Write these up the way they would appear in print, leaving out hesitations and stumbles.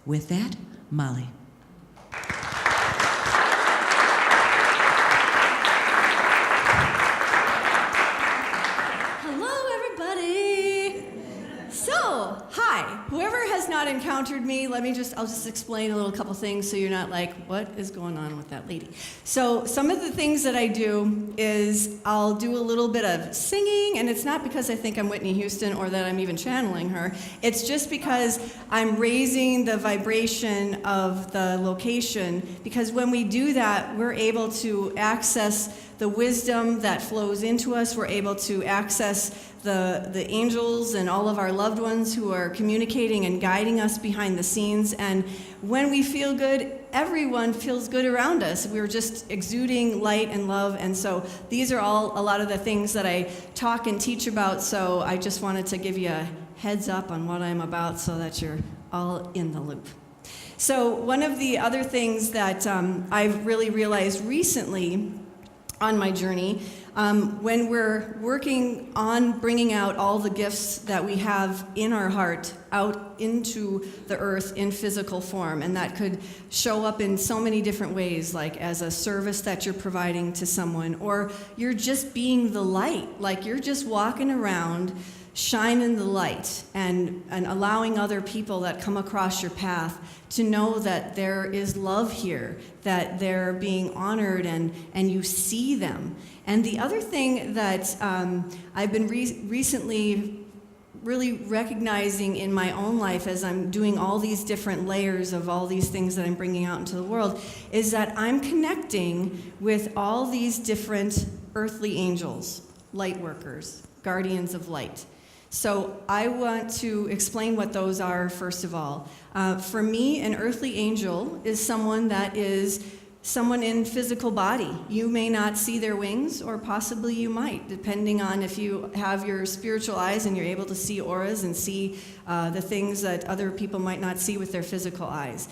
With that, Molly. Whoever has not encountered me, I'll just explain a little couple things so you're not like, what is going on with that lady? So some of the things that I do is I'll do a little bit of singing, and it's not because I think I'm Whitney Houston or that I'm even channeling her. It's just because I'm raising the vibration of the location, because when we do that, we're able to access the wisdom that flows into us. We're able to access the angels and all of our loved ones who are communicating and guiding us behind the scenes. And when we feel good, everyone feels good around us. We're just exuding light and love. And so these are all a lot of the things that I talk and teach about. So I just wanted to give you a heads up on what I'm about so that you're all in the loop. So one of the other things that I've really realized recently on my journey, when we're working on bringing out all the gifts that we have in our heart out into the earth in physical form, and that could show up in so many different ways, like as a service that you're providing to someone, or you're just being the light, like you're just walking around shining the light and allowing other people that come across your path to know that there is love here, that they're being honored and you see them. And the other thing that I've been recently really recognizing in my own life as I'm doing all these different layers of all these things that I'm bringing out into the world is that I'm connecting with all these different earthly angels, light workers, guardians of light. So I want to explain what those are first of all. For me, an earthly angel is someone that is someone in physical body. You may not see their wings, or possibly you might, depending on if you have your spiritual eyes and you're able to see auras and see the things that other people might not see with their physical eyes.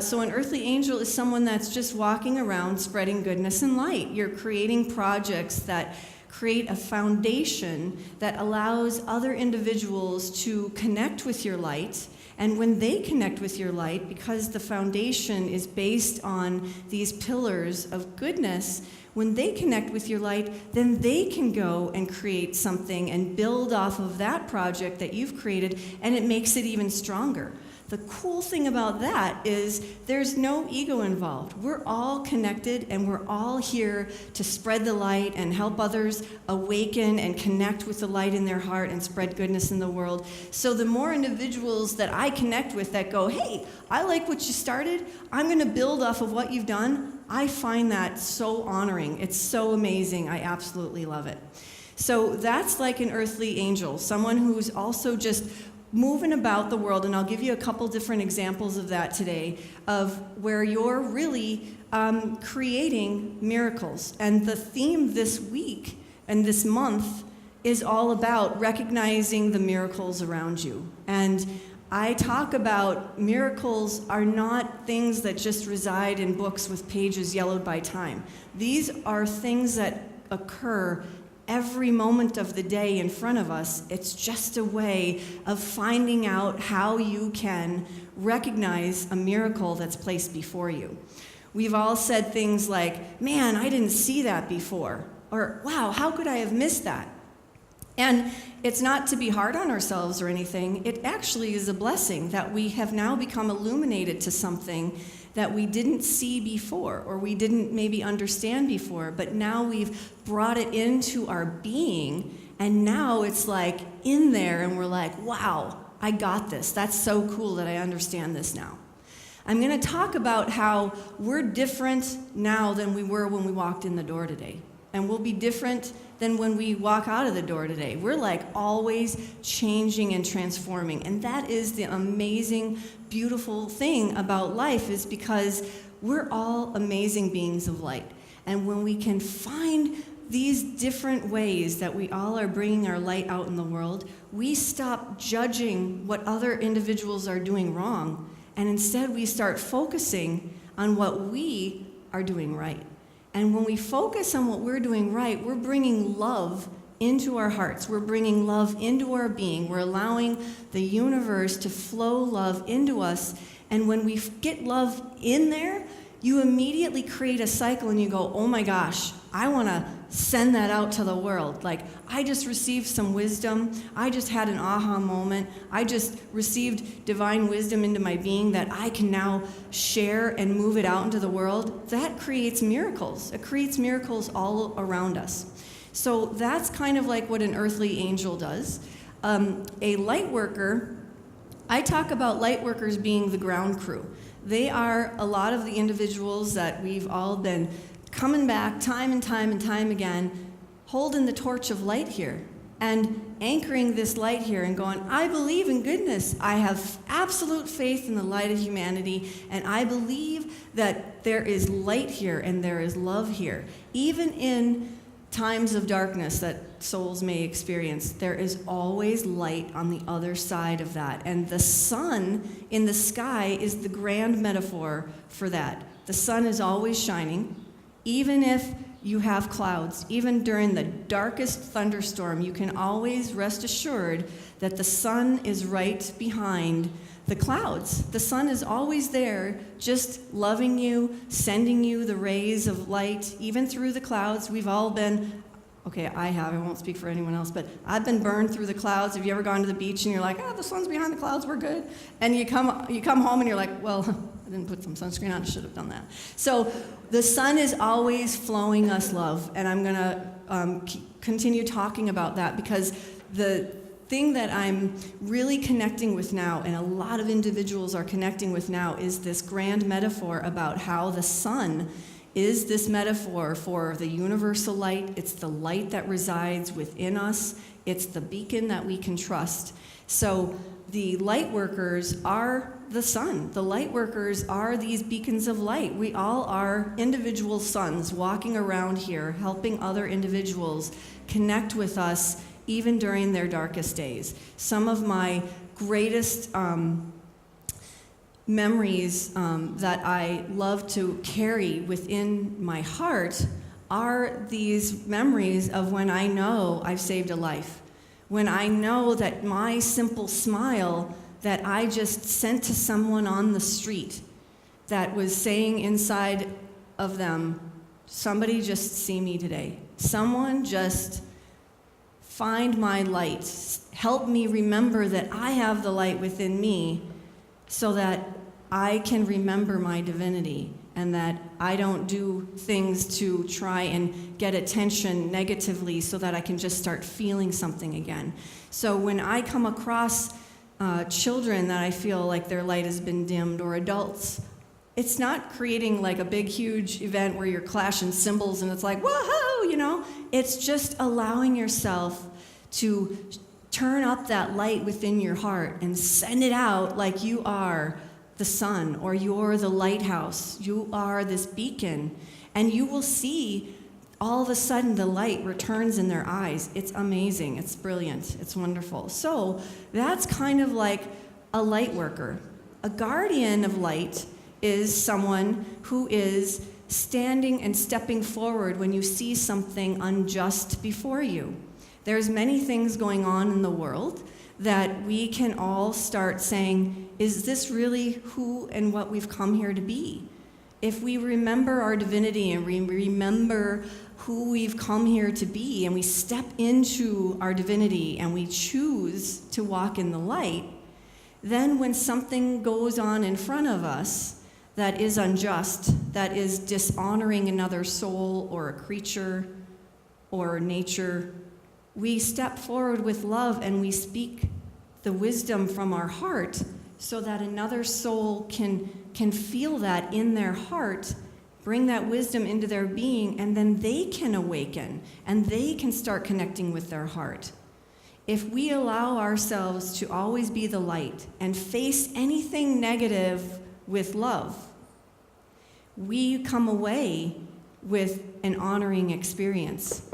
So an earthly angel is someone that's just walking around spreading goodness and light. You're creating projects that create a foundation that allows other individuals to connect with your light. And when they connect with your light, because the foundation is based on these pillars of goodness, when they connect with your light, then they can go and create something and build off of that project that you've created, and it makes it even stronger. The cool thing about that is there's no ego involved. We're all connected, and we're all here to spread the light and help others awaken and connect with the light in their heart and spread goodness in the world. So the more individuals that I connect with that go, hey, I like what you started, I'm going to build off of what you've done, I find that so honoring. It's so amazing. I absolutely love it. So that's like an earthly angel, someone who's also just moving about the world, and I'll give you a couple different examples of that today, of where you're really creating miracles. And the theme this week and this month is all about recognizing the miracles around you. And I talk about miracles are not things that just reside in books with pages yellowed by time. These are things that occur every moment of the day in front of us. It's just a way of finding out how you can recognize a miracle that's placed before you. We've all said things like, man, I didn't see that before, or wow, how could I have missed that? And it's not to be hard on ourselves or anything. It actually is a blessing that we have now become illuminated to something that we didn't see before, or we didn't maybe understand before, but now we've brought it into our being, and now it's like in there, and we're like, wow, I got this. That's so cool that I understand this now. I'm going to talk about how we're different now than we were when we walked in the door today. And we'll be different than when we walk out of the door today. We're like always changing and transforming. And that is the amazing, beautiful thing about life, is because we're all amazing beings of light. And when we can find these different ways that we all are bringing our light out in the world, we stop judging what other individuals are doing wrong. And instead we start focusing on what we are doing right. And when we focus on what we're doing right, we're bringing love into our hearts. We're bringing love into our being. We're allowing the universe to flow love into us. And when we get love in there, you immediately create a cycle and you go, oh my gosh, I want to send that out to the world. Like, I just received some wisdom. I just had an aha moment. I just received divine wisdom into my being that I can now share and move it out into the world. That creates miracles. It creates miracles all around us. So that's kind of like what an earthly angel does. A light worker, I talk about light workers being the ground crew. They are a lot of the individuals that we've all been coming back time and time and time again, holding the torch of light here and anchoring this light here and going, I believe in goodness. I have absolute faith in the light of humanity, and I believe that there is light here and there is love here. Even in times of darkness that souls may experience, there is always light on the other side of that. And the sun in the sky is the grand metaphor for that. The sun is always shining, even if you have clouds. Even during the darkest thunderstorm, you can always rest assured that the sun is right behind the clouds. The sun is always there, just loving you, sending you the rays of light, even through the clouds. We've all been, I won't speak for anyone else, but I've been burned through the clouds. Have you ever gone to the beach and you're like, the sun's behind the clouds, we're good? And you come home and you're like, well, I didn't put some sunscreen on, I should have done that. So the sun is always flowing us love, and I'm going to continue talking about that because the thing that I'm really connecting with now, and a lot of individuals are connecting with now, is this grand metaphor about how the sun is this metaphor for the universal light. It's the light that resides within us. It's the beacon that we can trust. So the light workers are the sun. The light workers are these beacons of light. We all are individual suns walking around here, helping other individuals connect with us even during their darkest days. Some of my greatest memories that I love to carry within my heart are these memories of when I know I've saved a life. When I know that my simple smile that I just sent to someone on the street that was saying inside of them, somebody just see me today. Someone just find my light. Help me remember that I have the light within me so that I can remember my divinity and that I don't do things to try and get attention negatively so that I can just start feeling something again. So when I come across children that I feel like their light has been dimmed, or adults, it's not creating like a big, huge event where you're clashing cymbals and it's like, whoa, you know? It's just allowing yourself to turn up that light within your heart and send it out like you are the sun, or you're the lighthouse. You are this beacon, and you will see all of a sudden the light returns in their eyes. It's amazing. It's brilliant. It's wonderful. So that's kind of like a light worker. A guardian of light is someone who is standing and stepping forward when you see something unjust before you. There's many things going on in the world that we can all start saying, is this really who and what we've come here to be? If we remember our divinity and we remember who we've come here to be, and we step into our divinity and we choose to walk in the light, then when something goes on in front of us that is unjust, that is dishonoring another soul or a creature or nature, we step forward with love and we speak the wisdom from our heart so that another soul can feel that in their heart, bring that wisdom into their being, and then they can awaken and they can start connecting with their heart. If we allow ourselves to always be the light and face anything negative with love, we come away with an honoring experience.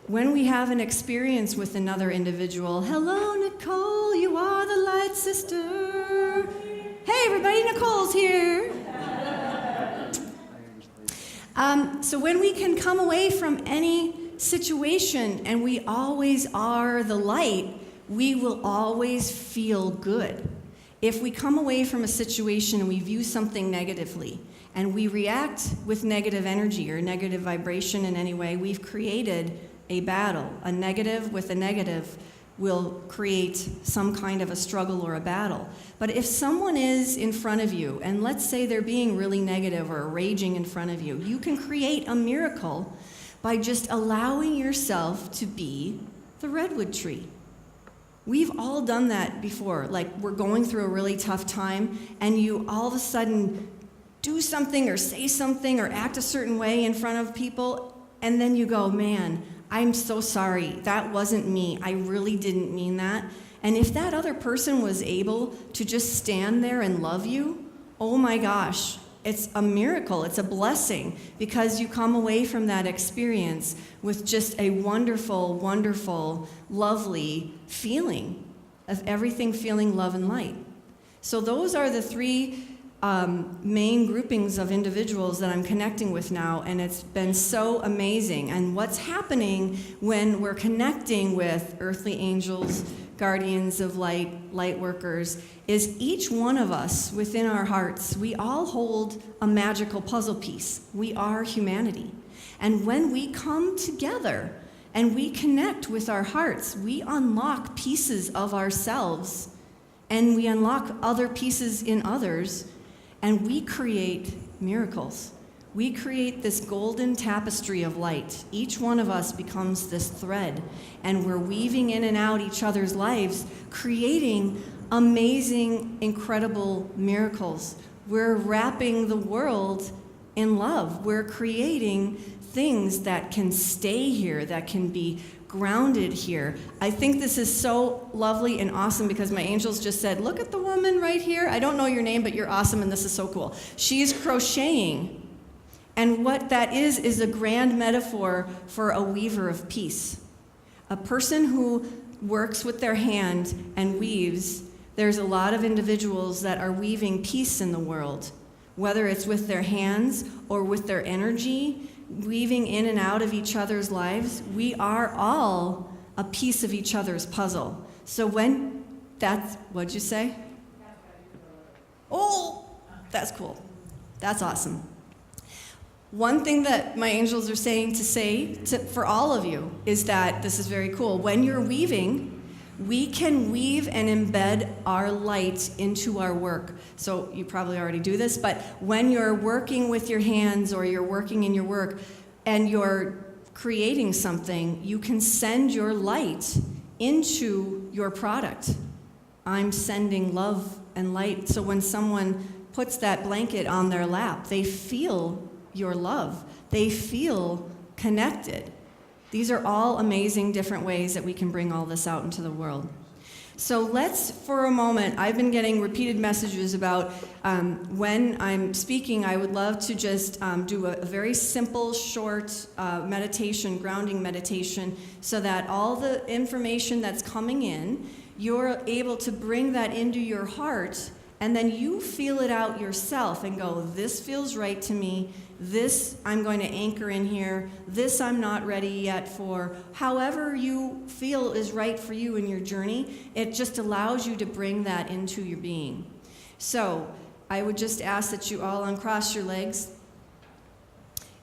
When we have an experience with another individual, hello, Nicole, you are the light sister. Hey, everybody, Nicole's here. So when we can come away from any situation and we always are the light, we will always feel good. If we come away from a situation and we view something negatively, and we react with negative energy or negative vibration in any way, we've created a battle. A negative with a negative will create some kind of a struggle or a battle. But if someone is in front of you, and let's say they're being really negative or raging in front of you, you can create a miracle by just allowing yourself to be the redwood tree. We've all done that before. Like, we're going through a really tough time, and you all of a sudden do something or say something or act a certain way in front of people, and then you go, man, I'm so sorry. That wasn't me. I really didn't mean that. And if that other person was able to just stand there and love you, oh my gosh, it's a miracle. It's a blessing, because you come away from that experience with just a wonderful, wonderful, lovely feeling of everything feeling love and light. So those are the three main groupings of individuals that I'm connecting with now, and it's been so amazing. And what's happening when we're connecting with earthly angels, guardians of light, light workers, is each one of us within our hearts, we all hold a magical puzzle piece. We are humanity. And when we come together and we connect with our hearts, we unlock pieces of ourselves, and we unlock other pieces in others, and we create miracles. We create this golden tapestry of light. Each one of us becomes this thread, and we're weaving in and out each other's lives, creating amazing, incredible miracles. We're wrapping the world in love. We're creating things that can stay here, that can be grounded here. I think this is so lovely and awesome, because my angels just said, look at the woman right here. I don't know your name, but you're awesome, and this is so cool. She's crocheting. And what that is a grand metaphor for a weaver of peace. A person who works with their hand and weaves. There's a lot of individuals that are weaving peace in the world, whether it's with their hands or with their energy, weaving in and out of each other's lives. We are all a piece of each other's puzzle. So what'd you say? Oh, that's cool. That's awesome. One thing that my angels are saying for all of you is that this is very cool. When you're weaving, we can weave and embed our light into our work. So you probably already do this, but when you're working with your hands or you're working in your work and you're creating something, you can send your light into your product. I'm sending love and light. So when someone puts that blanket on their lap, they feel your love. They feel connected. These are all amazing different ways that we can bring all this out into the world. So let's, for a moment, I've been getting repeated messages about when I'm speaking, I would love to just do a very simple, short meditation, grounding meditation, so that all the information that's coming in, you're able to bring that into your heart, and then you feel it out yourself and go, this feels right to me. This I'm going to anchor in here. This I'm not ready yet for. However you feel is right for you in your journey, it just allows you to bring that into your being. So I would just ask that you all uncross your legs,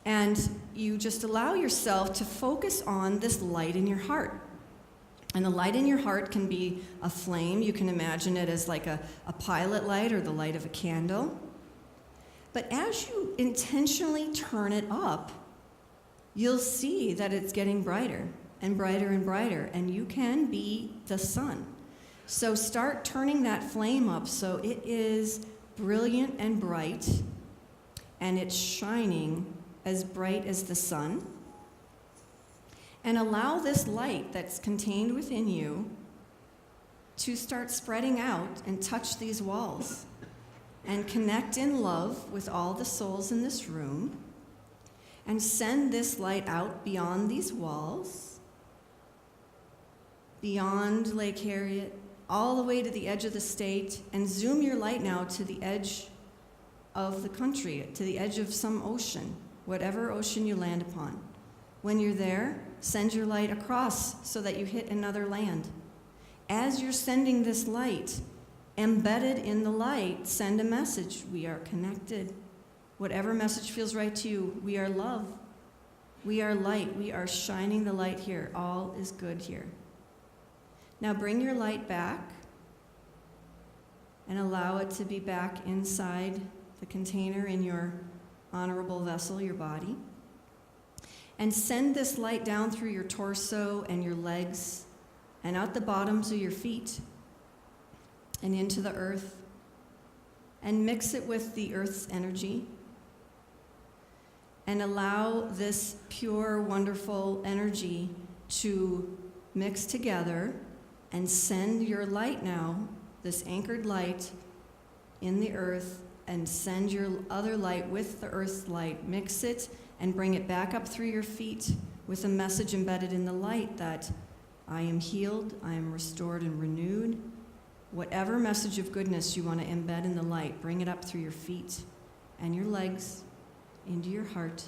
and you just allow yourself to focus on this light in your heart. And the light in your heart can be a flame. You can imagine it as like a pilot light or the light of a candle. But as you intentionally turn it up, you'll see that it's getting brighter and brighter and brighter, and you can be the sun. So start turning that flame up so it is brilliant and bright, and it's shining as bright as the sun. And allow this light that's contained within you to start spreading out and touch these walls and connect in love with all the souls in this room, and send this light out beyond these walls, beyond Lake Harriet, all the way to the edge of the state, and zoom your light now to the edge of the country, to the edge of some ocean, whatever ocean you land upon. When you're there, send your light across so that you hit another land. As you're sending this light, embedded in the light, send a message. We are connected. Whatever message feels right to you, we are love. We are light. We are shining the light here. All is good here. Now bring your light back and allow it to be back inside the container in your honorable vessel, your body. And send this light down through your torso and your legs and out the bottoms of your feet and into the earth. And mix it with the earth's energy. And allow this pure, wonderful energy to mix together and send your light now, this anchored light in the earth, and send your other light with the earth's light. Mix it and bring it back up through your feet with a message embedded in the light that I am healed, I am restored and renewed. Whatever message of goodness you want to embed in the light, bring it up through your feet and your legs, into your heart,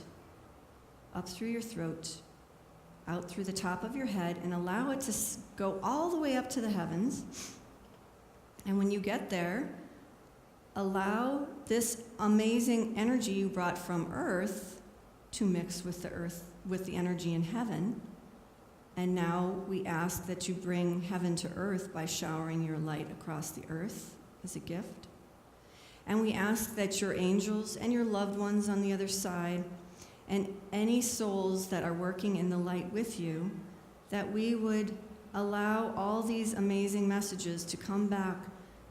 up through your throat, out through the top of your head, and allow it to go all the way up to the heavens. And when you get there, allow this amazing energy you brought from earth to mix with the earth, with the energy in heaven. And now we ask that you bring heaven to earth by showering your light across the earth as a gift. And we ask that your angels and your loved ones on the other side and any souls that are working in the light with you, that we would allow all these amazing messages to come back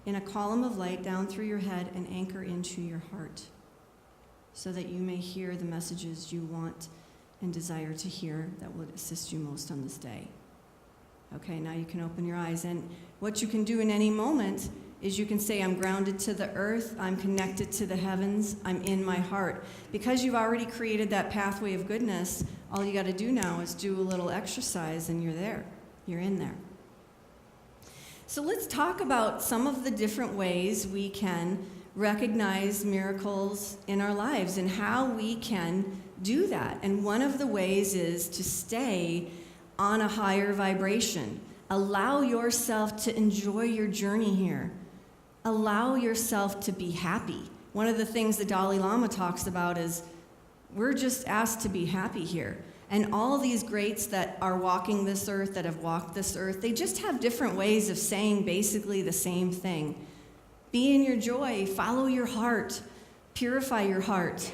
in a column of light down through your head and anchor into your heart so that you may hear the messages you want and desire to hear that would assist you most on this day. Okay, now you can open your eyes. And what you can do in any moment is you can say, I'm grounded to the earth, I'm connected to the heavens, I'm in my heart. Because you've already created that pathway of goodness, all you got to do now is do a little exercise and you're there. You're in there. So let's talk about some of the different ways we can recognize miracles in our lives and how we can do that. And one of the ways is to stay on a higher vibration. Allow yourself to enjoy your journey here. Allow yourself to be happy. One of the things the Dalai Lama talks about is we're just asked to be happy here. And all these greats that are walking this earth, that have walked this earth, they just have different ways of saying basically the same thing. Be in your joy, follow your heart, purify your heart.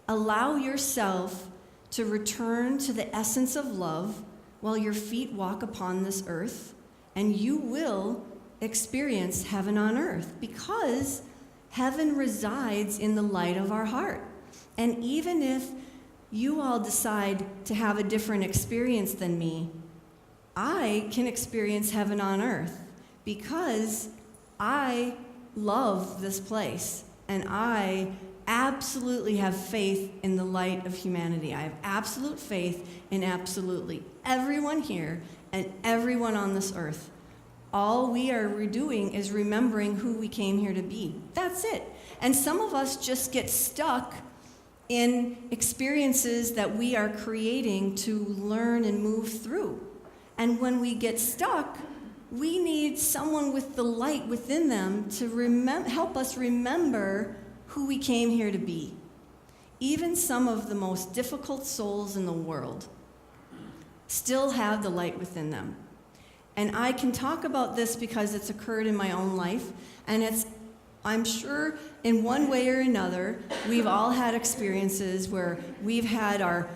Allow yourself to return to the essence of love while your feet walk upon this earth, and you will experience heaven on earth because heaven resides in the light of our heart. And even if you all decide to have a different experience than me, I can experience heaven on earth because I love this place and I absolutely have faith in the light of humanity. I have absolute faith in absolutely everyone here and everyone on this earth. All we are doing is remembering who we came here to be. That's it. And some of us just get stuck in experiences that we are creating to learn and move through. And when we get stuck, we need someone with the light within them to help us remember who we came here to be. Even some of the most difficult souls in the world still have the light within them. And I can talk about this because it's occurred in my own life, and I'm sure in one way or another, we've all had experiences where we've had our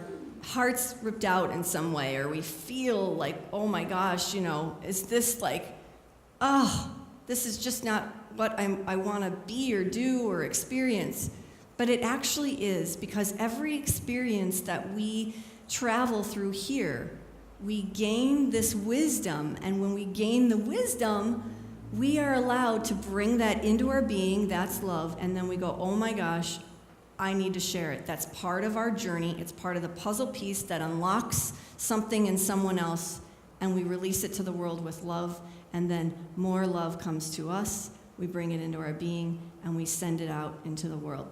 hearts ripped out in some way, or we feel like, oh my gosh, is this like, this is just not what I want to be or do or experience. But it actually is, because every experience that we travel through here, we gain this wisdom, and when we gain the wisdom, we are allowed to bring that into our being. That's love. And then we go, oh my gosh, I need to share it. That's part of our journey. It's part of the puzzle piece that unlocks something in someone else, and we release it to the world with love, and then more love comes to us. We bring it into our being, and we send it out into the world.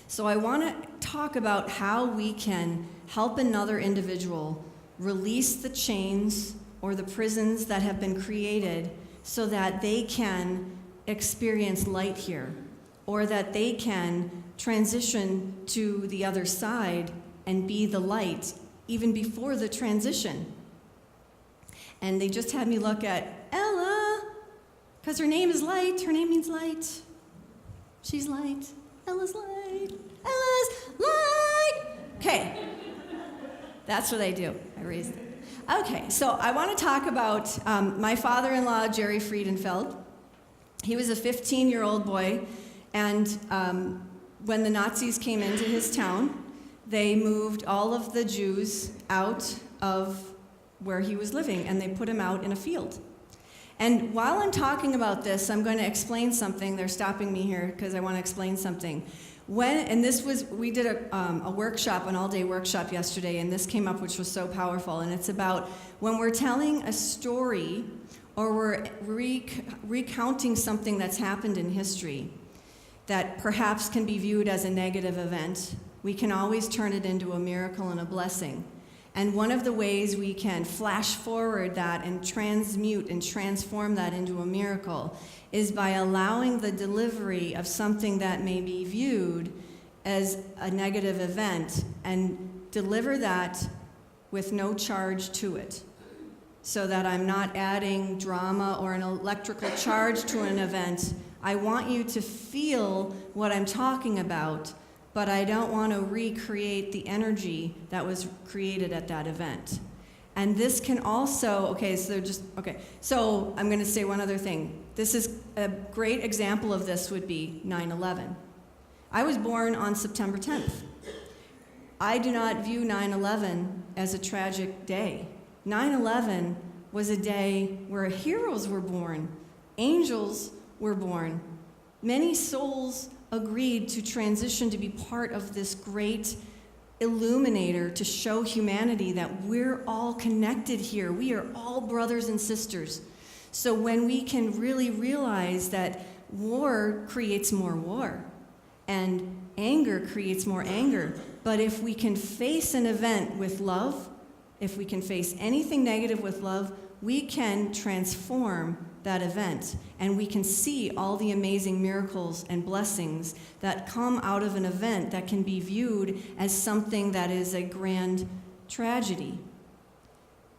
So I want to talk about how we can help another individual release the chains or the prisons that have been created so that they can experience light here, or that they can transition to the other side and be the light even before the transition. And they just had me look at Ella, because her name is Light. Her name means light. She's light. Ella's light. Ella's light. Okay. That's what I do. I raised it. Okay, so I want to talk about my father-in-law, Jerry Friedenfeld. He was a 15-year-old boy, and when the Nazis came into his town, they moved all of the Jews out of where he was living, and they put him out in a field. And while I'm talking about this, I'm going to explain something. They're stopping me here because I want to explain something. We did a workshop, an all-day workshop yesterday, and this came up, which was so powerful. And it's about when we're telling a story or we're recounting something that's happened in history that perhaps can be viewed as a negative event, we can always turn it into a miracle and a blessing. And one of the ways we can flash forward that and transmute and transform that into a miracle is by allowing the delivery of something that may be viewed as a negative event and deliver that with no charge to it, so that I'm not adding drama or an electrical charge to an event. I want you to feel what I'm talking about, but I don't want to recreate the energy that was created at that event. And this can also, so I'm going to say one other thing. This is a great example of this would be 9/11. I was born on September 10th. I do not view 9/11 as a tragic day. 9/11 was a day where heroes were born, angels were born. Many souls agreed to transition to be part of this great illuminator to show humanity that we're all connected here. We are all brothers and sisters. So when we can really realize that war creates more war and anger creates more anger, but if we can face an event with love, if we can face anything negative with love, we can transform that event, and we can see all the amazing miracles and blessings that come out of an event that can be viewed as something that is a grand tragedy.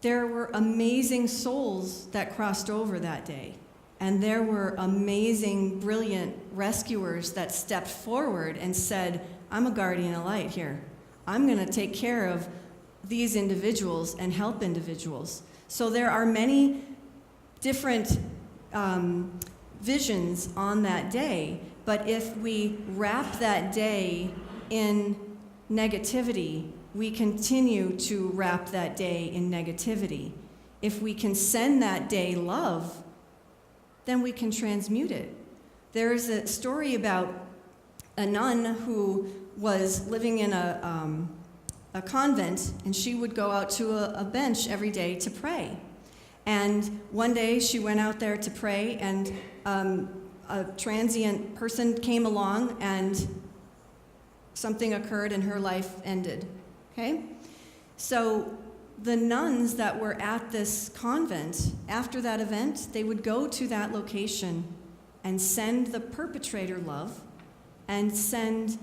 There were amazing souls that crossed over that day, and there were amazing, brilliant rescuers that stepped forward and said, I'm a guardian of light here. I'm going to take care of these individuals and help individuals. So there are many different visions on that day, but if we wrap that day in negativity, we continue to wrap that day in negativity. If we can send that day love, then we can transmute it. There is a story about a nun who was living in a convent, and she would go out to a bench every day to pray. And one day she went out there to pray, and a transient person came along, and something occurred and her life ended. Okay? So the nuns that were at this convent, after that event, they would go to that location and send the perpetrator love and send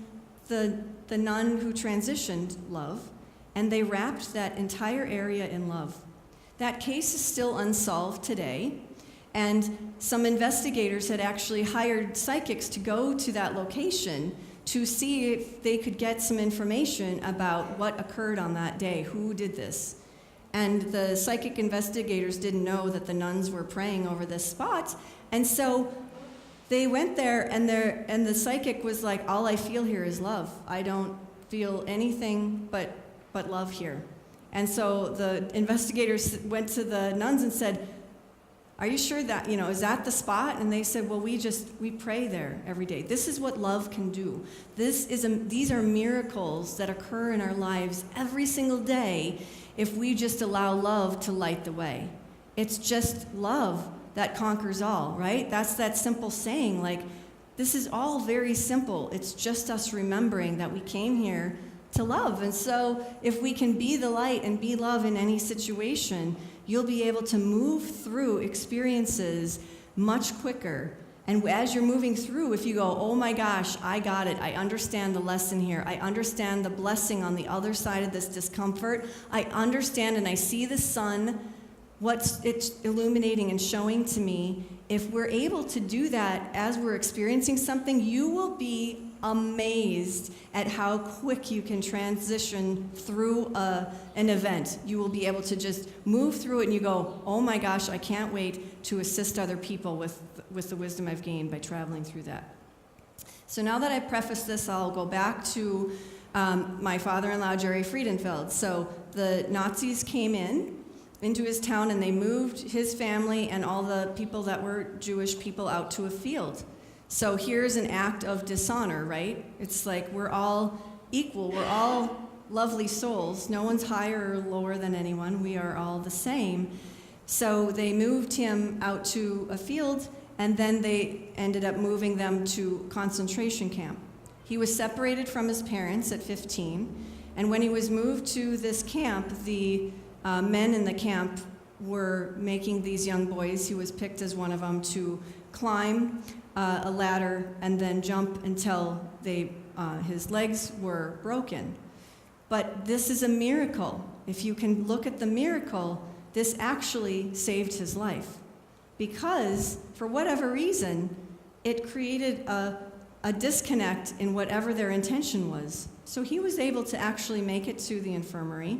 the nun who transitioned love, and they wrapped that entire area in love. That case is still unsolved today, and some investigators had actually hired psychics to go to that location to see if they could get some information about what occurred on that day, who did this. And the psychic investigators didn't know that the nuns were praying over this spot, and so they went there, and the psychic was like, all I feel here is love. I don't feel anything but love here. And so the investigators went to the nuns and said, are you sure that, is that the spot? And they said, well, we pray there every day. This is what love can do. These are miracles that occur in our lives every single day if we just allow love to light the way. It's just love that conquers all, right? That's that simple saying, like, this is all very simple. It's just us remembering that we came here to love. And so if we can be the light and be love in any situation, you'll be able to move through experiences much quicker And as you're moving through, if you go, oh my gosh, I got it. I understand the lesson here. I understand the blessing on the other side of this discomfort. I understand and I see the sun, what's it's illuminating and showing to me. If we're able to do that as we're experiencing something, you will be amazed at how quick you can transition through an event. You will be able to just move through it and you go, oh my gosh, I can't wait to assist other people with the wisdom I've gained by traveling through that. So now that I've prefaced this, I'll go back to my father-in-law, Jerry Friedenfeld. So the Nazis came into his town and they moved his family and all the people that were Jewish people out to a field. So here's an act of dishonor, right? It's like we're all equal. We're all lovely souls. No one's higher or lower than anyone. We are all the same. So they moved him out to a field, and then they ended up moving them to concentration camp. He was separated from his parents at 15, and when he was moved to this camp, the men in the camp were making these young boys, he was picked as one of them, to climb a ladder and then jump until his legs were broken. But this is a miracle. If you can look at the miracle, this actually saved his life. Because, for whatever reason, it created a disconnect in whatever their intention was. So he was able to actually make it to the infirmary,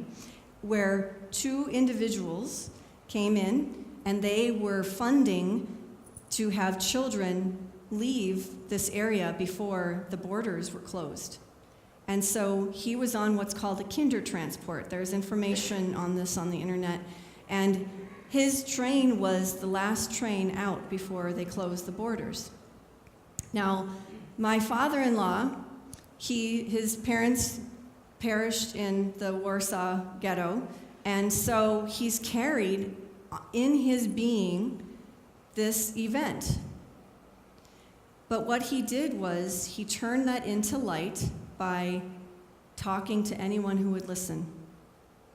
where 2 individuals came in and they were funding to have children leave this area before the borders were closed. And so he was on what's called a kinder transport. There's information on this on the internet. And his train was the last train out before they closed the borders. Now, my father-in-law, his parents perished in the Warsaw Ghetto, and so he's carried in his being this event. But what he did was he turned that into light by talking to anyone who would listen.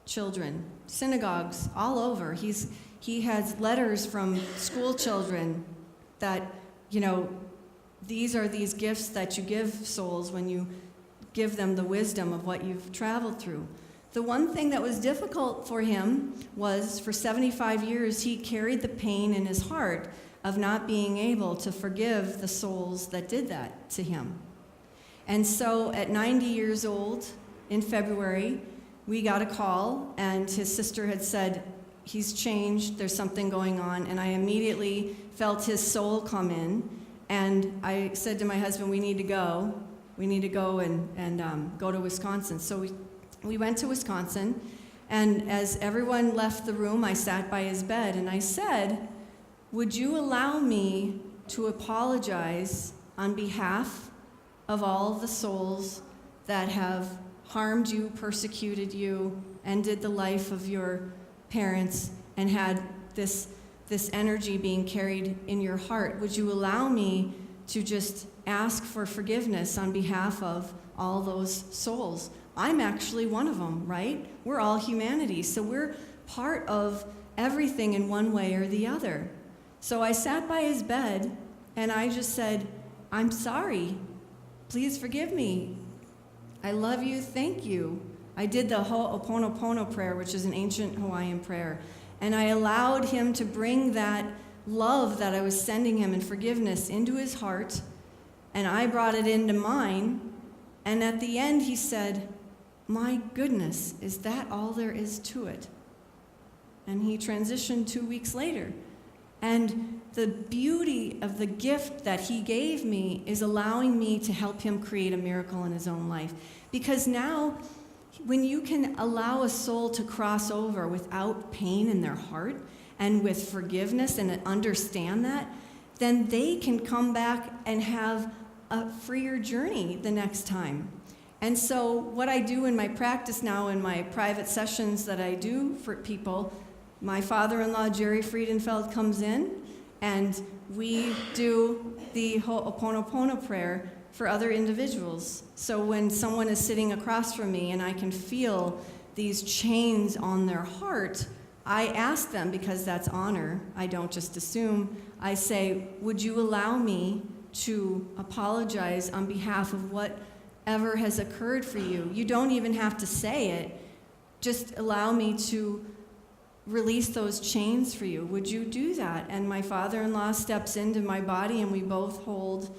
Children, synagogues, all over. He has letters from school children that, these are these gifts that you give souls when you give them the wisdom of what you've traveled through. The one thing that was difficult for him was, for 75 years, he carried the pain in his heart of not being able to forgive the souls that did that to him. And so at 90 years old, in February, we got a call, and his sister had said, he's changed, there's something going on, and I immediately felt his soul come in, and I said to my husband, we need to go and go to Wisconsin. So we went to Wisconsin, and as everyone left the room, I sat by his bed, and I said, would you allow me to apologize on behalf of all the souls that have harmed you, persecuted you, ended the life of your parents, and had this energy being carried in your heart? Would you allow me to just ask for forgiveness on behalf of all those souls? I'm actually one of them, right? We're all humanity, so we're part of everything in one way or the other. So I sat by his bed, and I just said, I'm sorry. Please forgive me. I love you. Thank you. I did the Ho'oponopono prayer, which is an ancient Hawaiian prayer, and I allowed him to bring that love that I was sending him and forgiveness into his heart, and I brought it into mine. And at the end, he said, my goodness, is that all there is to it? And he transitioned 2 weeks later. And the beauty of the gift that he gave me is allowing me to help him create a miracle in his own life. Because now, when you can allow a soul to cross over without pain in their heart and with forgiveness and understand that, then they can come back and have a freer journey the next time. And so what I do in my practice now, in my private sessions that I do for people, my father-in-law, Jerry Friedenfeld, comes in, and we do the Ho'oponopono prayer for other individuals. So when someone is sitting across from me and I can feel these chains on their heart, I ask them, because that's honor, I don't just assume, I say, would you allow me to apologize on behalf of whatever has occurred for you? You don't even have to say it. Just allow me to release those chains for you. Would you do that? And my father-in-law steps into my body and we both hold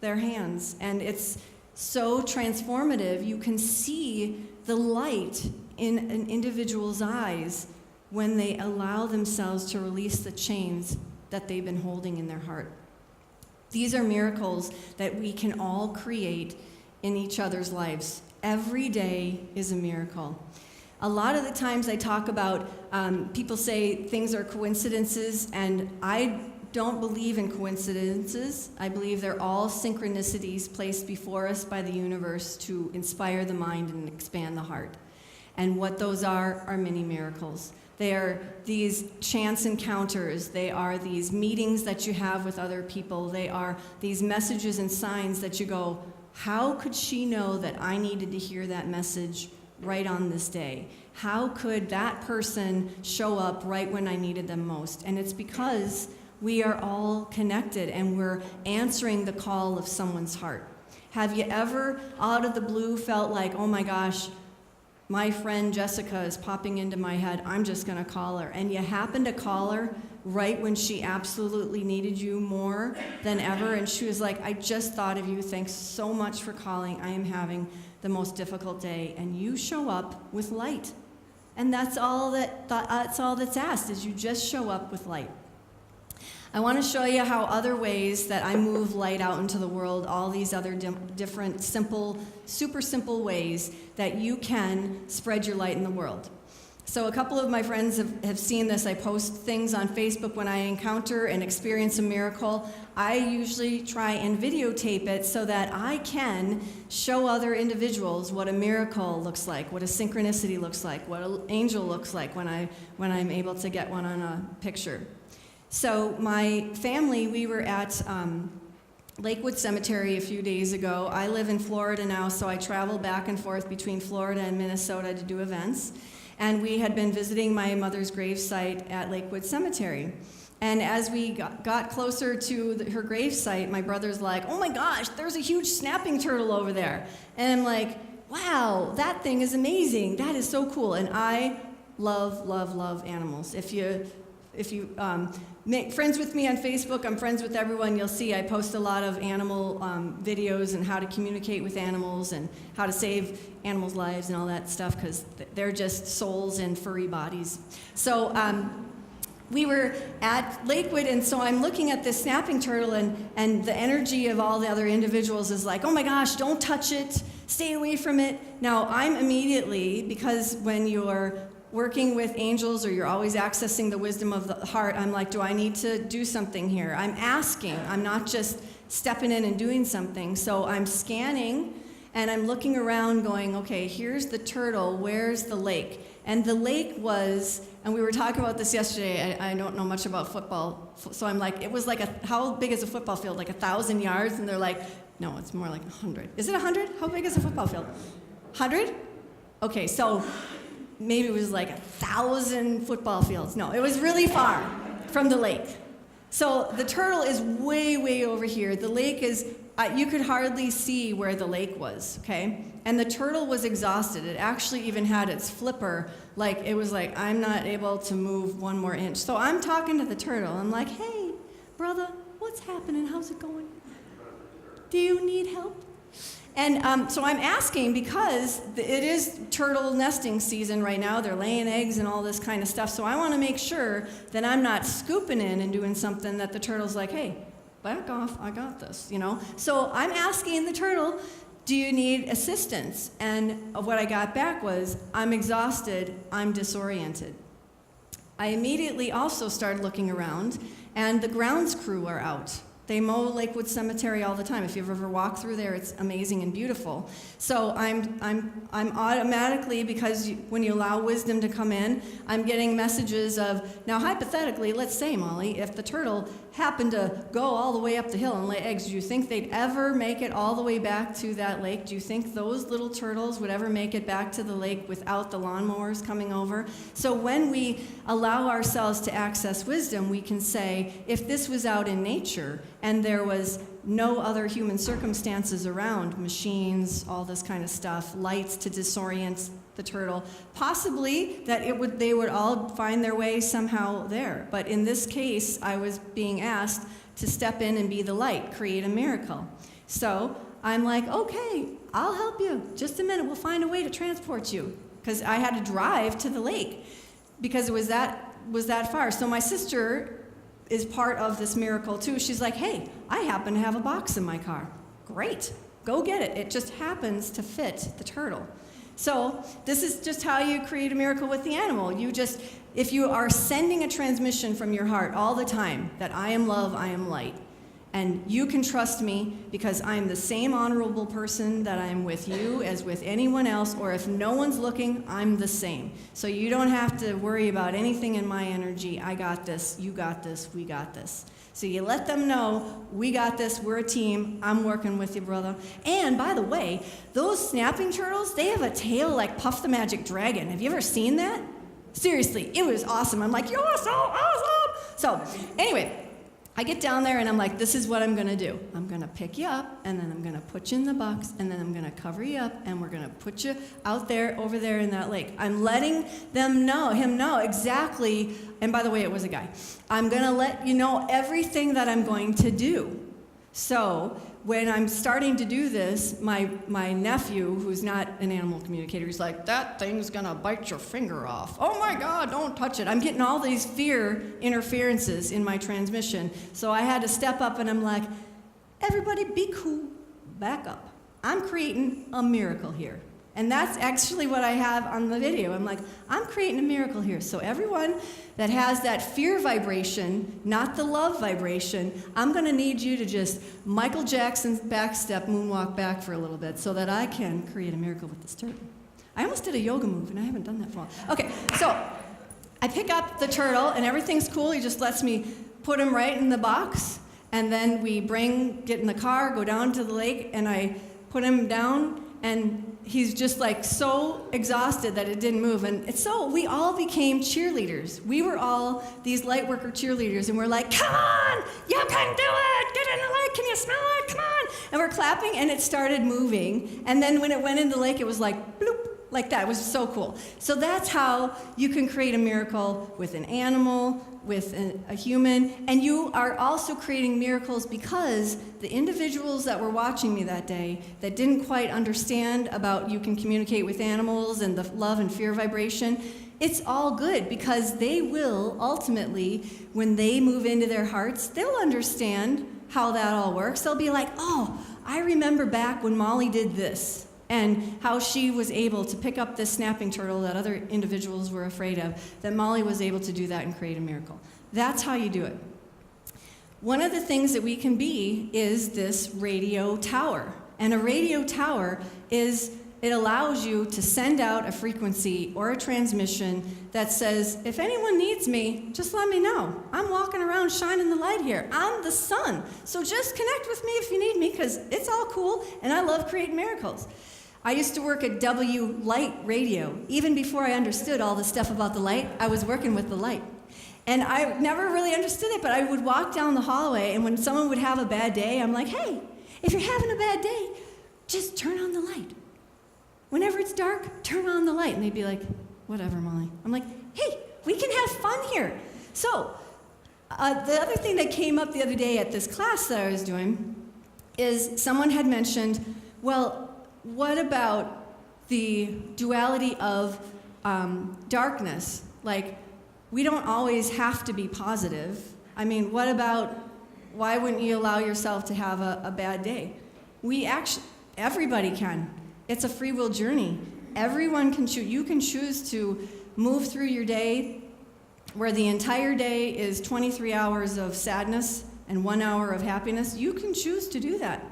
their hands. And it's so transformative. You can see the light in an individual's eyes when they allow themselves to release the chains that they've been holding in their heart. These are miracles that we can all create in each other's lives. Every day is a miracle. A lot of the times I talk about, people say things are coincidences, and I don't believe in coincidences. I believe they're all synchronicities placed before us by the universe to inspire the mind and expand the heart. And what those are many miracles. They are these chance encounters. They are these meetings that you have with other people. They are these messages and signs that you go, how could she know that I needed to hear that message right on this day? How could that person show up right when I needed them most? And it's because we are all connected and we're answering the call of someone's heart. Have you ever, out of the blue, felt like, oh my gosh, my friend Jessica is popping into my head, I'm just going to call her. And you happen to call her right when she absolutely needed you more than ever. And she was like, I just thought of you. Thanks so much for calling. I am having the most difficult day. And you show up with light. And that's all that's asked, is you just show up with light. I want to show you how other ways that I move light out into the world, all these other different simple, super simple ways that you can spread your light in the world. So a couple of my friends have seen this. I post things on Facebook when I encounter and experience a miracle. I usually try and videotape it so that I can show other individuals what a miracle looks like, what a synchronicity looks like, what an angel looks like when I'm able to get one on a picture. So my family, we were at Lakewood Cemetery a few days ago. I live in Florida now, so I travel back and forth between Florida and Minnesota to do events. And we had been visiting my mother's gravesite at Lakewood Cemetery. And as we got closer to her gravesite, my brother's like, oh my gosh, there's a huge snapping turtle over there. And I'm like, wow, that thing is amazing. That is so cool. And I love, love, love animals. If you make friends with me on Facebook, I'm friends with everyone. You'll see I post a lot of animal videos and how to communicate with animals and how to save animals' lives and all that stuff, because they're just souls in furry bodies. So we were at Lakewood, and so I'm looking at this snapping turtle, and the energy of all the other individuals is like, oh my gosh, don't touch it, stay away from it. Now, I'm immediately, because when you're working with angels, or you're always accessing the wisdom of the heart, I'm like, do I need to do something here? I'm asking. I'm not just stepping in and doing something. So I'm scanning, and I'm looking around going, okay, here's the turtle, where's the lake? And the lake was, and we were talking about this yesterday, I don't know much about football, so I'm like, it was like, how big is a football field? Like 1,000 yards? And they're like, no, it's more like 100. Is it 100? How big is a football field? 100? Okay, so maybe it was like 1,000 football fields. No, it was really far from the lake. So the turtle is way, way over here. The lake is, you could hardly see where the lake was, okay? And the turtle was exhausted. It actually even had its flipper, like, it was like, I'm not able to move one more inch. So I'm talking to the turtle. I'm like, hey, brother, what's happening? How's it going? Do you need help? And so I'm asking, because it is turtle nesting season right now. They're laying eggs and all this kind of stuff. So I want to make sure that I'm not scooping in and doing something that the turtle's like, hey, back off, I got this, you know? So I'm asking the turtle, do you need assistance? And what I got back was, I'm exhausted, I'm disoriented. I immediately also started looking around, and the grounds crew are out. They mow Lakewood Cemetery all the time. If you've ever walked through there, it's amazing and beautiful. So I'm automatically, because when you allow wisdom to come in, I'm getting messages of, now hypothetically, let's say, Molly, if the turtle happened to go all the way up the hill and lay eggs, do you think they'd ever make it all the way back to that lake? Do you think those little turtles would ever make it back to the lake without the lawnmowers coming over? So when we allow ourselves to access wisdom, we can say, if this was out in nature and there was no other human circumstances around, machines, all this kind of stuff, lights to disorient the turtle, possibly that they would all find their way somehow there. But in this case, I was being asked to step in and be the light, create a miracle. So I'm like, okay, I'll help you. Just a minute, we'll find a way to transport you. Because I had to drive to the lake because it was that far. So my sister is part of this miracle too. She's like, hey, I happen to have a box in my car. Great, go get it. It just happens to fit the turtle. So this is just how you create a miracle with the animal. If you are sending a transmission from your heart all the time that I am love, I am light, and you can trust me because I'm the same honorable person that I'm with you as with anyone else, or if no one's looking, I'm the same. So you don't have to worry about anything in my energy. I got this, you got this, we got this. So you let them know, we got this, we're a team, I'm working with you, brother. And by the way, those snapping turtles, they have a tail like Puff the Magic Dragon. Have you ever seen that? Seriously, it was awesome. I'm like, you're so awesome! So anyway, I get down there and I'm like, this is what I'm gonna do. I'm gonna pick you up, and then I'm gonna put you in the box, and then I'm gonna cover you up, and we're gonna put you out there, over there in that lake. I'm letting him know exactly, and by the way, it was a guy. I'm gonna let you know everything that I'm going to do. So when I'm starting to do this, my nephew, who's not an animal communicator, he's like, that thing's gonna bite your finger off. Oh my God, don't touch it. I'm getting all these fear interferences in my transmission. So I had to step up and I'm like, everybody be cool, back up. I'm creating a miracle here. And that's actually what I have on the video. I'm like, I'm creating a miracle here. So everyone that has that fear vibration, not the love vibration, I'm going to need you to just Michael Jackson backstep, moonwalk back for a little bit so that I can create a miracle with this turtle. I almost did a yoga move, and I haven't done that for a while. Okay, so I pick up the turtle, and everything's cool. He just lets me put him right in the box, and then we get in the car, go down to the lake, and I put him down, and he's just like so exhausted that it didn't move. And so we all became cheerleaders. We were all these light worker cheerleaders, and we're like, come on, you can do it, get in the lake, can you smell it, come on. And we're clapping, and it started moving. And then when it went in the lake, it was like, bloop, like that. It was so cool. So that's how you can create a miracle with an animal, with a human, and you are also creating miracles because the individuals that were watching me that day that didn't quite understand about you can communicate with animals and the love and fear vibration, it's all good because they will ultimately, when they move into their hearts, they'll understand how that all works. They'll be like, oh, I remember back when Molly did this, and how she was able to pick up this snapping turtle that other individuals were afraid of, that Molly was able to do that and create a miracle. That's how you do it. One of the things that we can be is this radio tower. And a radio tower it allows you to send out a frequency or a transmission that says, if anyone needs me, just let me know. I'm walking around shining the light here. I'm the sun. So just connect with me if you need me, because it's all cool, and I love creating miracles. I used to work at W Light Radio. Even before I understood all the stuff about the light, I was working with the light. And I never really understood it, but I would walk down the hallway, and when someone would have a bad day, I'm like, hey, if you're having a bad day, just turn on the light. Whenever it's dark, turn on the light. And they'd be like, whatever, Molly. I'm like, hey, we can have fun here. So the other thing that came up the other day at this class that I was doing is someone had mentioned, well, what about the duality of darkness? Like, we don't always have to be positive. I mean, why wouldn't you allow yourself to have a bad day? Everybody can. It's a free will journey. Everyone can choose. You can choose to move through your day where the entire day is 23 hours of sadness and 1 hour of happiness, you can choose to do that.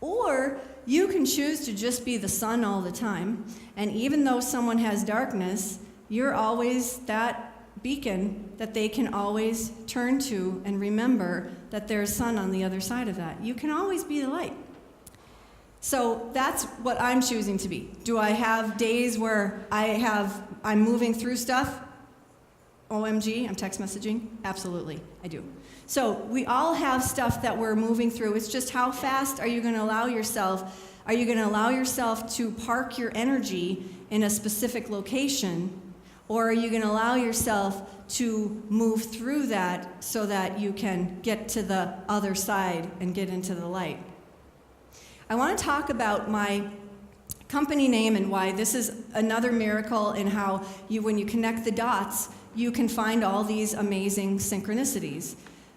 Or you can choose to just be the sun all the time, and even though someone has darkness, you're always that beacon that they can always turn to and remember that there's sun on the other side of that. You can always be the light. So that's what I'm choosing to be. Do I have days where I'm moving through stuff? OMG, I'm text messaging? Absolutely, I do. So we all have stuff that we're moving through. It's just how fast are you going to allow yourself? Are you going to allow yourself to park your energy in a specific location? Or are you going to allow yourself to move through that so that you can get to the other side and get into the light? I want to talk about my company name and why this is another miracle in how when you connect the dots, you can find all these amazing synchronicities.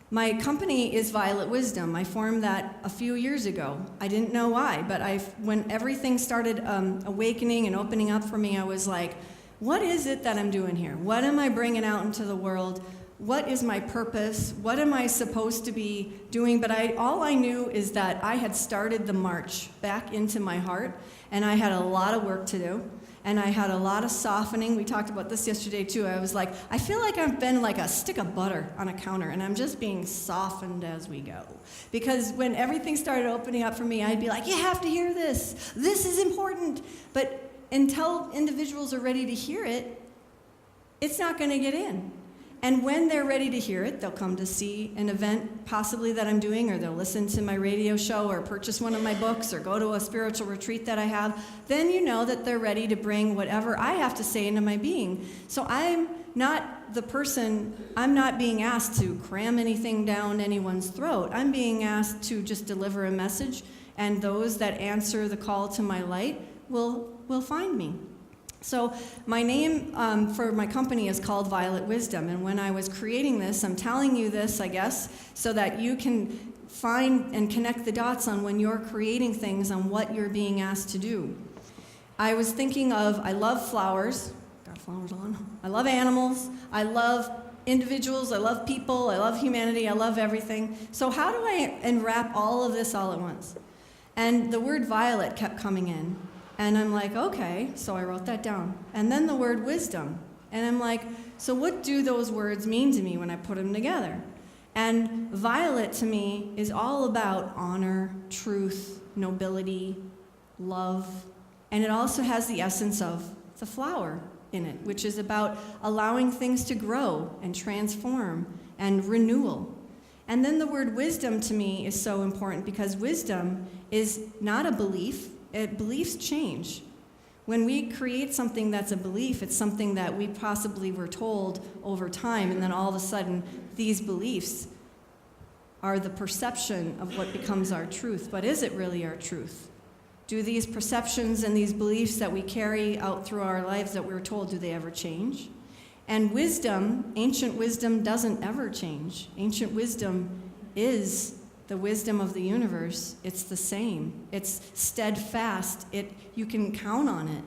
My company is Violet Wisdom. I formed that a few years ago. I didn't know why, but when everything started awakening and opening up for me, I was like, what is it that I'm doing here? What am I bringing out into the world? What is my purpose? What am I supposed to be doing? But all I knew is that I had started the march back into my heart, and I had a lot of work to do, and I had a lot of softening. We talked about this yesterday too. I was like, I feel like I've been like a stick of butter on a counter, and I'm just being softened as we go. Because when everything started opening up for me, I'd be like, you have to hear this. This is important. But until individuals are ready to hear it, it's not going to get in. And when they're ready to hear it, they'll come to see an event possibly that I'm doing, or they'll listen to my radio show, or purchase one of my books, or go to a spiritual retreat that I have. Then you know that they're ready to bring whatever I have to say into my being. So I'm not the person, I'm not being asked to cram anything down anyone's throat. I'm being asked to just deliver a message, and those that answer the call to my light will find me. So my name for my company is called Violet Wisdom, and when I was creating this, I'm telling you this, I guess, so that you can find and connect the dots on when you're creating things on what you're being asked to do. I was thinking of, I love flowers, got flowers on, I love animals, I love individuals, I love people, I love humanity, I love everything. So how do I unwrap all of this all at once? And the word violet kept coming in. And I'm like, okay, so I wrote that down. And then the word wisdom. And I'm like, so what do those words mean to me when I put them together? And violet to me is all about honor, truth, nobility, love. And it also has the essence of the flower in it, which is about allowing things to grow and transform and renewal. And then the word wisdom to me is so important because wisdom is not a belief. Beliefs change. When we create something that's a belief, it's something that we possibly were told over time, and then all of a sudden, these beliefs are the perception of what becomes our truth. But is it really our truth? Do these perceptions and these beliefs that we carry out through our lives that we're told, do they ever change? And wisdom, ancient wisdom, doesn't ever change. Ancient wisdom is the wisdom of the universe. It's the same. It's steadfast. You can count on it.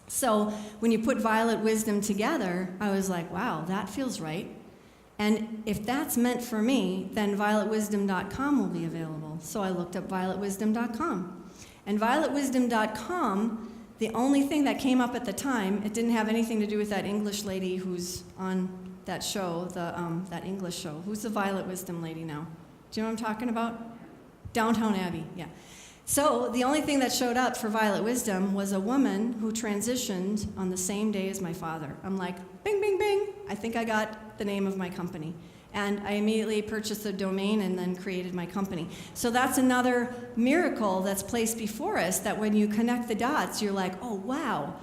So when you put Violet Wisdom together, I was like, wow, that feels right. And if that's meant for me, then violetwisdom.com will be available. So I looked up violetwisdom.com. And violetwisdom.com, the only thing that came up at the time, it didn't have anything to do with that English lady who's on that show, that English show. Who's the Violet Wisdom lady now? Do you know what I'm talking about? Downtown Abbey, yeah. So the only thing that showed up for Violet Wisdom was a woman who transitioned on the same day as my father. I'm like, bing, bing, bing. I think I got the name of my company. And I immediately purchased the domain and then created my company. So that's another miracle that's placed before us, that when you connect the dots, you're like, oh, wow,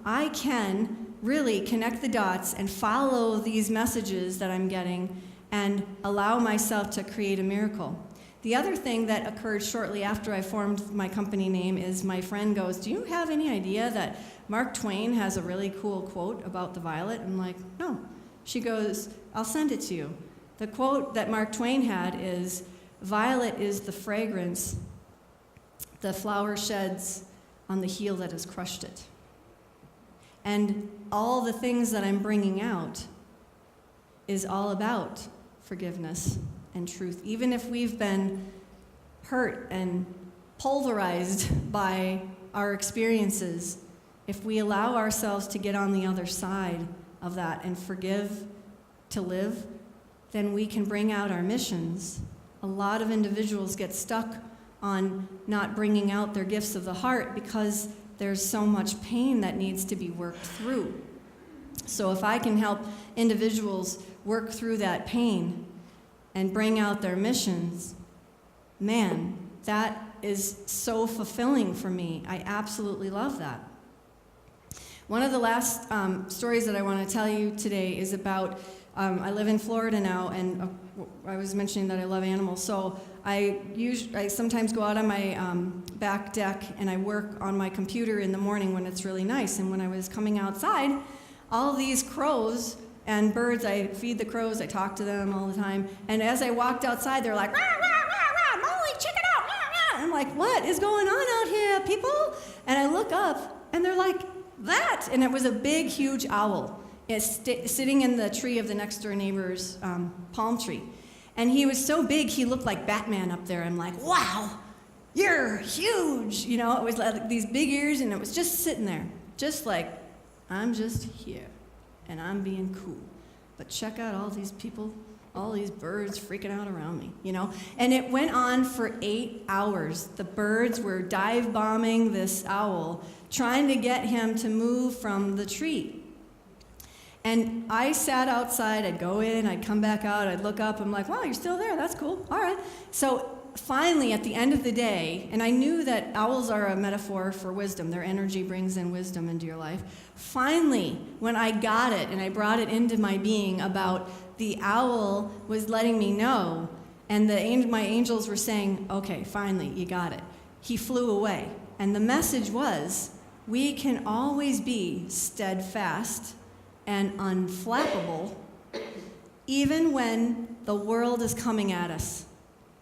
I can really connect the dots and follow these messages that I'm getting and allow myself to create a miracle. The other thing that occurred shortly after I formed my company name is my friend goes, do you have any idea that Mark Twain has a really cool quote about the violet? I'm like, no. She goes, I'll send it to you. The quote that Mark Twain had is, violet is the fragrance the flower sheds on the heel that has crushed it. And all the things that I'm bringing out is all about forgiveness and truth. Even if we've been hurt and pulverized by our experiences, if we allow ourselves to get on the other side of that and forgive to live, then we can bring out our missions. A lot of individuals get stuck on not bringing out their gifts of the heart because there's so much pain that needs to be worked through. So if I can help individuals work through that pain and bring out their missions, man, that is so fulfilling for me. I absolutely love that. One of the last stories that I want to tell you today is about, I live in Florida now, and I was mentioning that I love animals, so I sometimes go out on my back deck and I work on my computer in the morning when it's really nice. And when I was coming outside, all these crows and birds, I feed the crows, I talk to them all the time, and as I walked outside, they're like, rah, rah, rah, rah, Molly, check it out, rah, rah. And I'm like, what is going on out here, people? And I look up, and they're like, that, and it was a big, huge owl. It's sitting in the tree of the next door neighbor's palm tree. And he was so big, he looked like Batman up there. I'm like, wow, you're huge. You know, it was like these big ears, and it was just sitting there, just like, I'm just here, and I'm being cool. But check out all these people, all these birds freaking out around me, you know? And it went on for 8 hours. The birds were dive bombing this owl, trying to get him to move from the tree. And I sat outside, I'd go in, I'd come back out, I'd look up, I'm like, wow, you're still there, that's cool, all right. So finally, at the end of the day, and I knew that owls are a metaphor for wisdom, their energy brings in wisdom into your life. Finally, when I got it, and I brought it into my being about the owl was letting me know, and my angels were saying, okay, finally, you got it. He flew away. And the message was, we can always be steadfast and unflappable, even when the world is coming at us.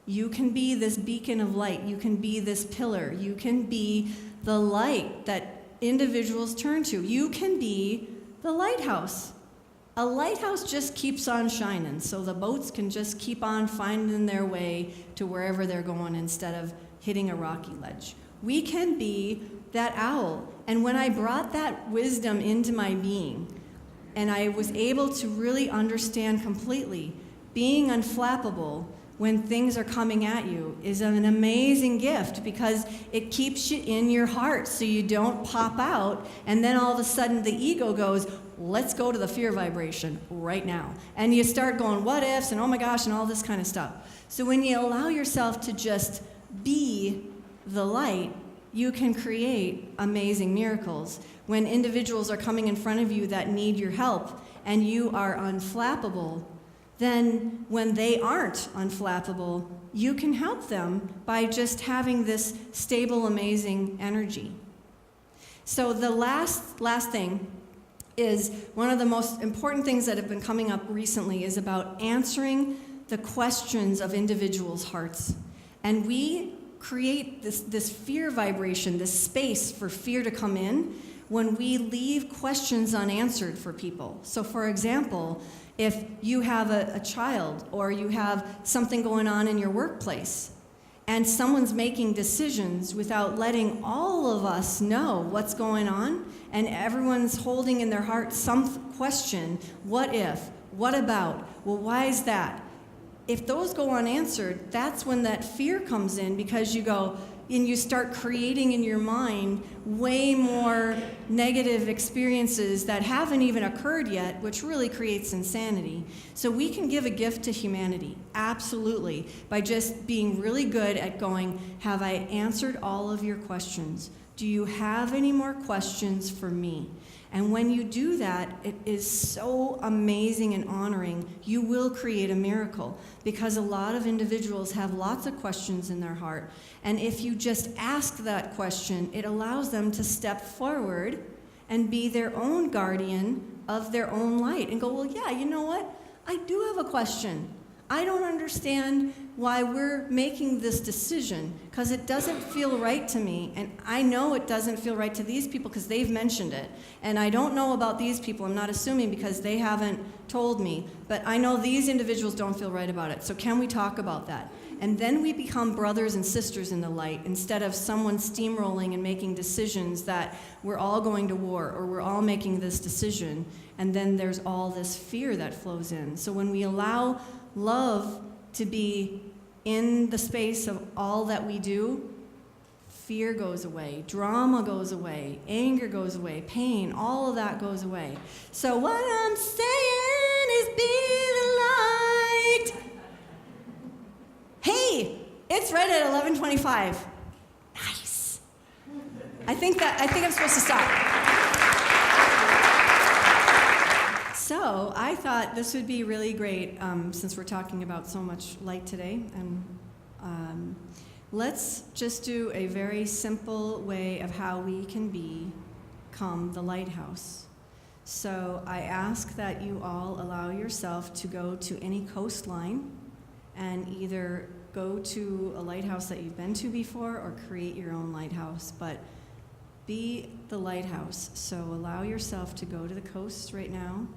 You can be this beacon of light. You can be this pillar. You can be the light that individuals turn to. You can be the lighthouse. A lighthouse just keeps on shining, so the boats can just keep on finding their way to wherever they're going instead of hitting a rocky ledge. We can be that owl. And when I brought that wisdom into my being, and I was able to really understand completely, being unflappable when things are coming at you is an amazing gift because it keeps you in your heart so you don't pop out, and then all of a sudden the ego goes, let's go to the fear vibration right now. And you start going, what ifs, and oh my gosh, and all this kind of stuff. So when you allow yourself to just be the light, you can create amazing miracles. When individuals are coming in front of you that need your help and you are unflappable, then when they aren't unflappable, you can help them by just having this stable, amazing energy. So the last thing is one of the most important things that have been coming up recently is about answering the questions of individuals' hearts. And we create this fear vibration, this space for fear to come in when we leave questions unanswered for people. So for example, if you have a child or you have something going on in your workplace and someone's making decisions without letting all of us know what's going on, and everyone's holding in their heart some question, what if, what about, well, why is that? If those go unanswered, that's when that fear comes in, because you go and you start creating in your mind way more negative experiences that haven't even occurred yet, which really creates insanity. So we can give a gift to humanity, absolutely, by just being really good at going, have I answered all of your questions? Do you have any more questions for me? And when you do that, it is so amazing and honoring. You will create a miracle, because a lot of individuals have lots of questions in their heart. And if you just ask that question, it allows them to step forward and be their own guardian of their own light and go, well, yeah, you know what? I do have a question. I don't understand why we're making this decision, because it doesn't feel right to me, and I know it doesn't feel right to these people because they've mentioned it, and I don't know about these people. I'm not assuming because they haven't told me, but I know these individuals don't feel right about it. So can we talk about that? And then we become brothers and sisters in the light instead of someone steamrolling and making decisions that we're all going to war or we're all making this decision, and then there's all this fear that flows in. So when we allow love to be in the space of all that we do, fear goes away, drama goes away, anger goes away, pain, all of that goes away. So what I'm saying is be the light. Hey, it's right at 11:25. Nice. I think I'm supposed to stop. So I thought this would be really great since we're talking about so much light today. And let's just do a very simple way of how we can become the lighthouse. So I ask that you all allow yourself to go to any coastline and either go to a lighthouse that you've been to before or create your own lighthouse. But be the lighthouse. So allow yourself to go to the coast right now.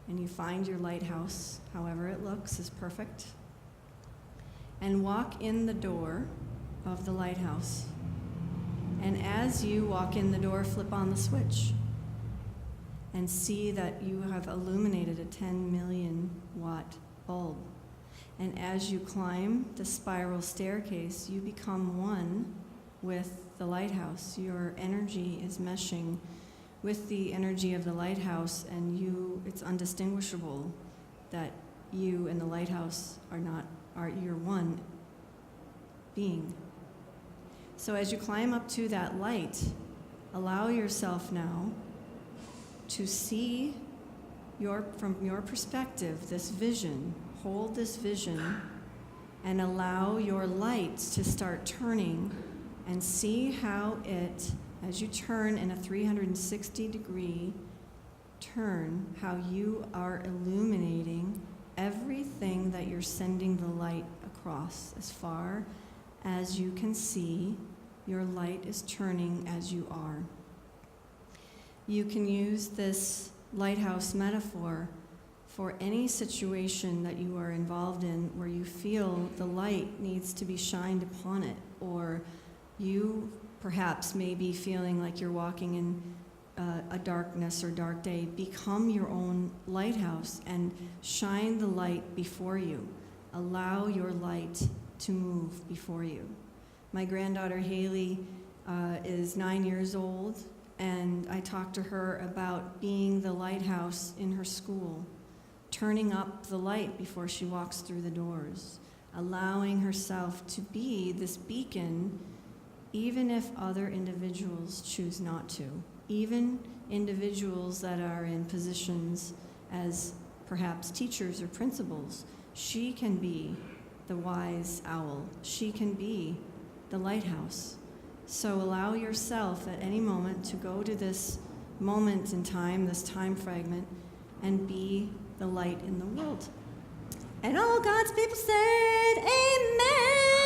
And you find your lighthouse, however it looks, is perfect. And walk in the door of the lighthouse. And as you walk in the door, flip on the switch and see that you have illuminated a 10 million watt bulb. And as you climb the spiral staircase, you become one with the lighthouse. Your energy is meshing with the energy of the lighthouse, and it's undistinguishable that you and the lighthouse you're one being. So as you climb up to that light, allow yourself now to see from your perspective, this vision. Hold this vision and allow your lights to start turning, and see how as you turn in a 360-degree turn, how you are illuminating everything that you're sending the light across. As far as you can see, your light is turning as you are. You can use this lighthouse metaphor for any situation that you are involved in where you feel the light needs to be shined upon it, or you perhaps may be feeling like you're walking in a darkness or dark day. Become your own lighthouse and shine the light before you. Allow your light to move before you. My granddaughter Haley is 9 years old, and I talked to her about being the lighthouse in her school, turning up the light before she walks through the doors, allowing herself to be this beacon even if other individuals choose not to. Even individuals that are in positions as perhaps teachers or principals, she can be the wise owl. She can be the lighthouse. So allow yourself at any moment to go to this moment in time, this time fragment, and be the light in the world. And all God's people said, amen.